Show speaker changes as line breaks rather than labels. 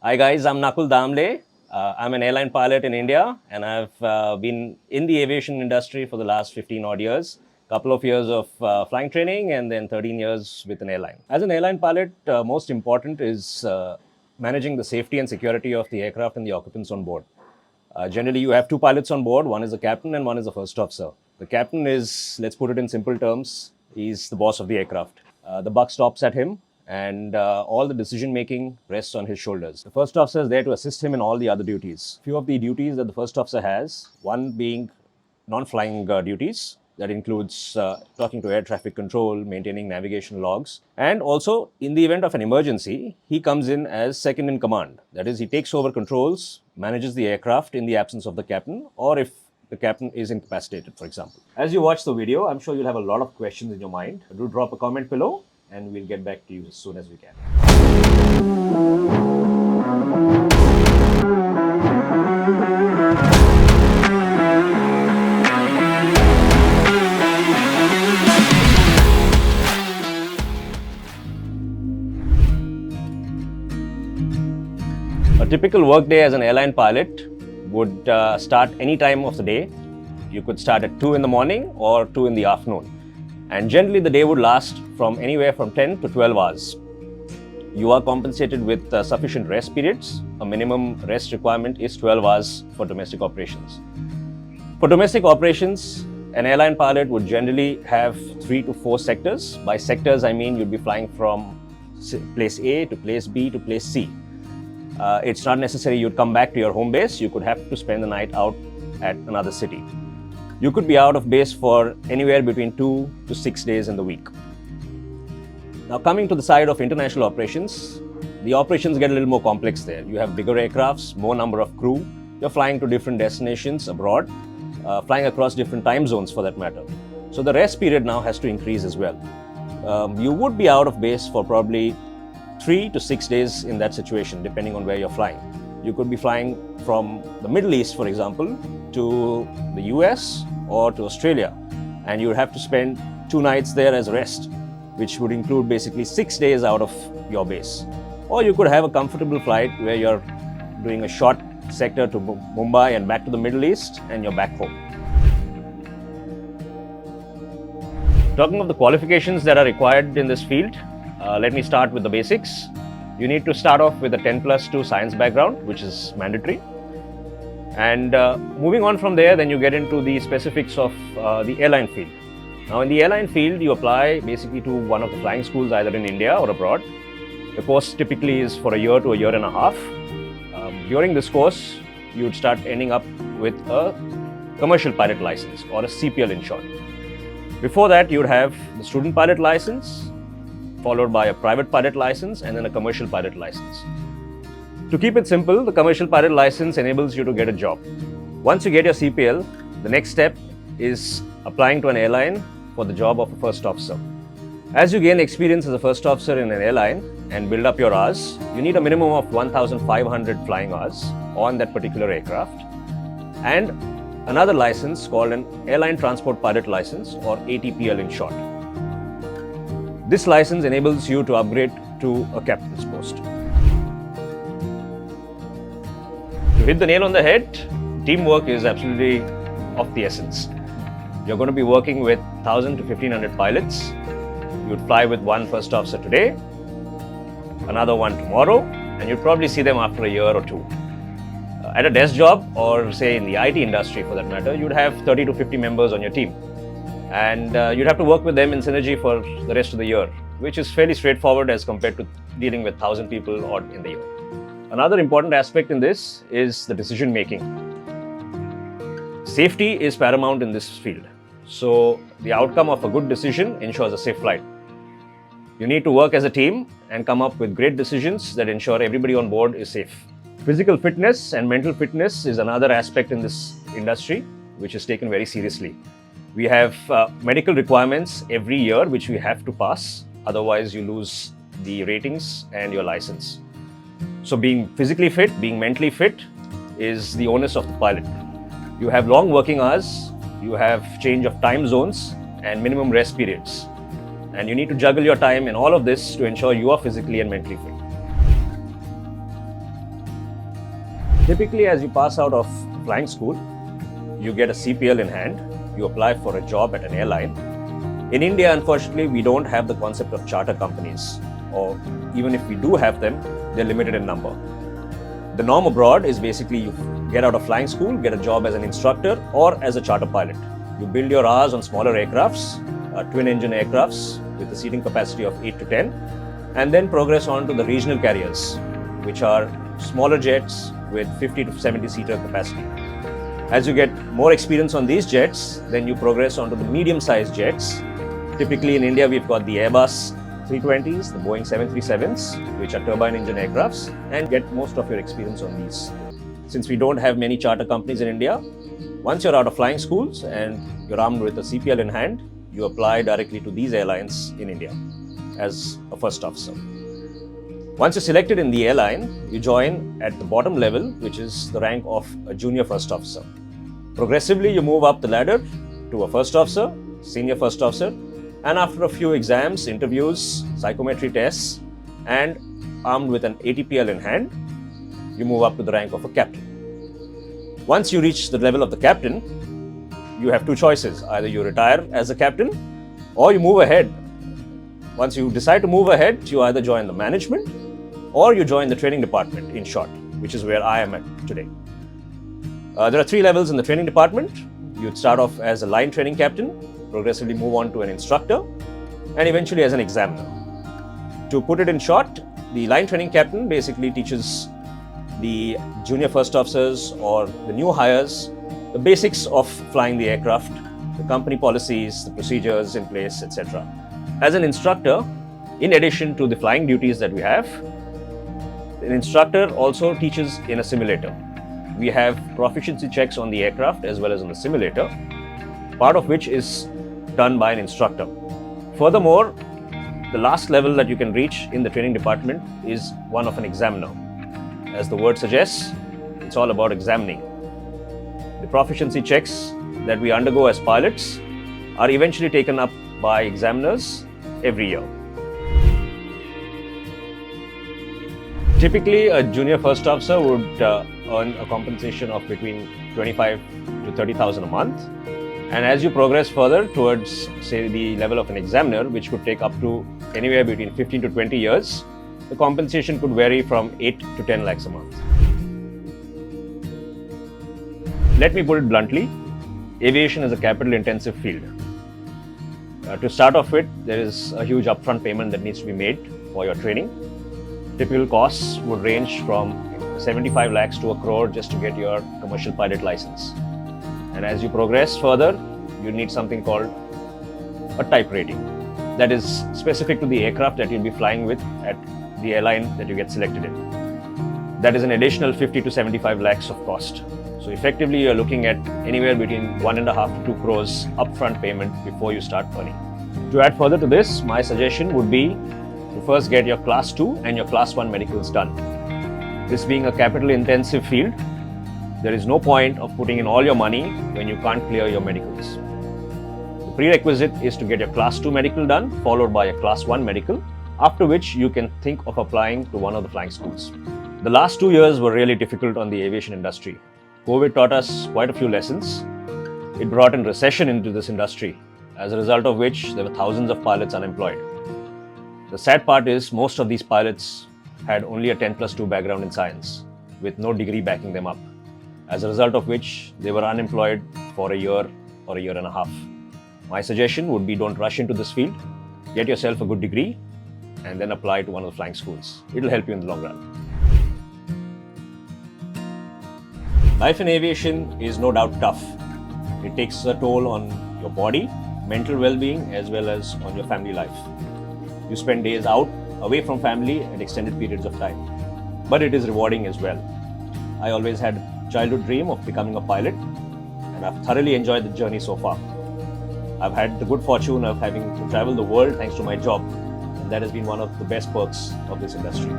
Hi guys, I'm Nakul Damle. I'm an airline pilot in India and I've been in the aviation industry for the last 15 odd years. Couple of years of flying training and then 13 years with an airline. As an airline pilot, most important is managing the safety and security of the aircraft and the occupants on board. Generally, you have two pilots on board. One is the captain and one is the first officer. The captain is, let's put it in simple terms, he's the boss of the aircraft. The buck stops at him and all the decision making rests on his shoulders. The first officer is there to assist him in all the other duties. Few of the duties that the first officer has, one being non-flying duties. That includes talking to air traffic control, maintaining navigation logs, and also in the event of an emergency, he comes in as second in command. That is, he takes over controls, manages the aircraft in the absence of the captain, or if the captain is incapacitated, for example. As you watch the video, I'm sure you'll have a lot of questions in your mind. Do drop a comment below, and we'll get back to you as soon as we can. A typical workday as an airline pilot would start any time of the day. You could start at 2 in the morning or 2 in the afternoon. And generally the day would last from anywhere from 10 to 12 hours. You are compensated with sufficient rest periods. A minimum rest requirement is 12 hours for domestic operations. For domestic operations, an airline pilot would generally have 3 to 4 sectors. By sectors, I mean you'd be flying from place A to place B to place C. It's not necessary you'd come back to your home base. You could have to spend the night out at another city. You could be out of base for anywhere between 2 to 6 days in the week. Now, coming to the side of international operations, the operations get a little more complex there. You have bigger aircrafts, more number of crew. You're flying to different destinations abroad, flying across different time zones for that matter. So the rest period now has to increase as well. You would be out of base for probably 3 to 6 days in that situation, depending on where you're flying. You could be flying from the Middle East, for example, to the US or to Australia, and you would have to spend 2 nights there as rest, which would include basically 6 days out of your base. Or you could have a comfortable flight where you're doing a short sector to Mumbai and back to the Middle East, and you're back home. Talking of the qualifications that are required in this field, let me start with the basics. You need to start off with a 10+2 science background, which is mandatory. And moving on from there, then you get into the specifics of the airline field. Now, in the airline field, you apply basically to one of the flying schools, either in India or abroad. The course typically is for a year to a year and a half. During this course, you'd start ending up with a commercial pilot license, or a CPL in short. Before that, you'd have the student pilot license, followed by a private pilot license and then a commercial pilot license. To keep it simple, the commercial pilot license enables you to get a job. Once you get your CPL, the next step is applying to an airline for the job of a first officer. As you gain experience as a first officer in an airline and build up your hours, you need a minimum of 1,500 flying hours on that particular aircraft and another license called an Airline Transport Pilot License, or ATPL in short. This license enables you to upgrade to a captain's post. To hit the nail on the head, teamwork is absolutely of the essence. You're going to be working with 1,000 to 1,500 pilots. You'd fly with one first officer today, another one tomorrow, and you'd probably see them after a year or two. At a desk job, or say in the IT industry for that matter, you'd have 30 to 50 members on your team. And you'd have to work with them in synergy for the rest of the year, which is fairly straightforward as compared to dealing with 1,000 people odd in the year. Another important aspect in this is the decision making. Safety is paramount in this field. So the outcome of a good decision ensures a safe flight. You need to work as a team and come up with great decisions that ensure everybody on board is safe. Physical fitness and mental fitness is another aspect in this industry, which is taken very seriously. We have medical requirements every year which we have to pass, otherwise you lose the ratings and your license. So being physically fit, being mentally fit is the onus of the pilot. You have long working hours, you have change of time zones and minimum rest periods. And you need to juggle your time in all of this to ensure you are physically and mentally fit. Typically, as you pass out of flying school, you get a CPL in hand, you apply for a job at an airline. In India, unfortunately, we don't have the concept of charter companies, or even if we do have them, they're limited in number. The norm abroad is basically you get out of flying school, get a job as an instructor or as a charter pilot. You build your hours on smaller aircrafts, twin engine aircrafts with a seating capacity of 8 to 10, and then progress on to the regional carriers, which are smaller jets with 50 to 70 seater capacity. As you get more experience on these jets, then you progress on to the medium-sized jets. Typically in India, we've got the Airbus 320s, the Boeing 737s, which are turbine engine aircrafts, and get most of your experience on these. Since we don't have many charter companies in India, once you're out of flying schools and you're armed with a CPL in hand, you apply directly to these airlines in India as a first officer. Once you're selected in the airline, you join at the bottom level, which is the rank of a junior first officer. Progressively, you move up the ladder to a first officer, senior first officer, and after a few exams, interviews, psychometry tests, and armed with an ATPL in hand, you move up to the rank of a captain. Once you reach the level of the captain, you have two choices. Either you retire as a captain or you move ahead. Once you decide to move ahead, you either join the management or you join the training department, in short, which is where I am at today. There are three levels in the training department. You'd start off as a line training captain, progressively move on to an instructor, and eventually as an examiner. To put it in short, the line training captain basically teaches the junior first officers or the new hires the basics of flying the aircraft, the company policies, the procedures in place, etc. As an instructor, in addition to the flying duties that we have, an instructor also teaches in a simulator. We have proficiency checks on the aircraft as well as on the simulator, part of which is done by an instructor. Furthermore, the last level that you can reach in the training department is one of an examiner. As the word suggests, it's all about examining. The proficiency checks that we undergo as pilots are eventually taken up by examiners every year. Typically, a junior first officer would earn a compensation of between 25 to 30,000 a month. And as you progress further towards, say, the level of an examiner, which could take up to anywhere between 15 to 20 years, the compensation could vary from 8 to 10 lakhs a month. Let me put it bluntly, aviation is a capital-intensive field. To start off with, there is a huge upfront payment that needs to be made for your training. Typical costs would range from 75 lakhs to a crore just to get your commercial pilot license. And as you progress further, you need something called a type rating. That is specific to the aircraft that you'll be flying with at the airline that you get selected in. That is an additional 50 to 75 lakhs of cost. So effectively, you're looking at anywhere between 1.5 to 2 crores upfront payment before you start earning. To add further to this, my suggestion would be to first get your Class 2 and your Class 1 medicals done. This being a capital-intensive field, there is no point of putting in all your money when you can't clear your medicals. The prerequisite is to get your Class 2 medical done, followed by a Class 1 medical, after which you can think of applying to one of the flying schools. The last 2 years were really difficult on the aviation industry. COVID taught us quite a few lessons. It brought in recession into this industry, as a result of which there were thousands of pilots unemployed. The sad part is most of these pilots had only a 10+2 background in science, with no degree backing them up, as a result of which they were unemployed for a year or a year and a half. My suggestion would be don't rush into this field, get yourself a good degree, and then apply to one of the flying schools. It'll help you in the long run. Life in aviation is no doubt tough. It takes a toll on your body, mental well-being, as well as on your family life. You spend days out, away from family at extended periods of time. But it is rewarding as well. I always had a childhood dream of becoming a pilot, and I've thoroughly enjoyed the journey so far. I've had the good fortune of having to travel the world thanks to my job, and that has been one of the best perks of this industry.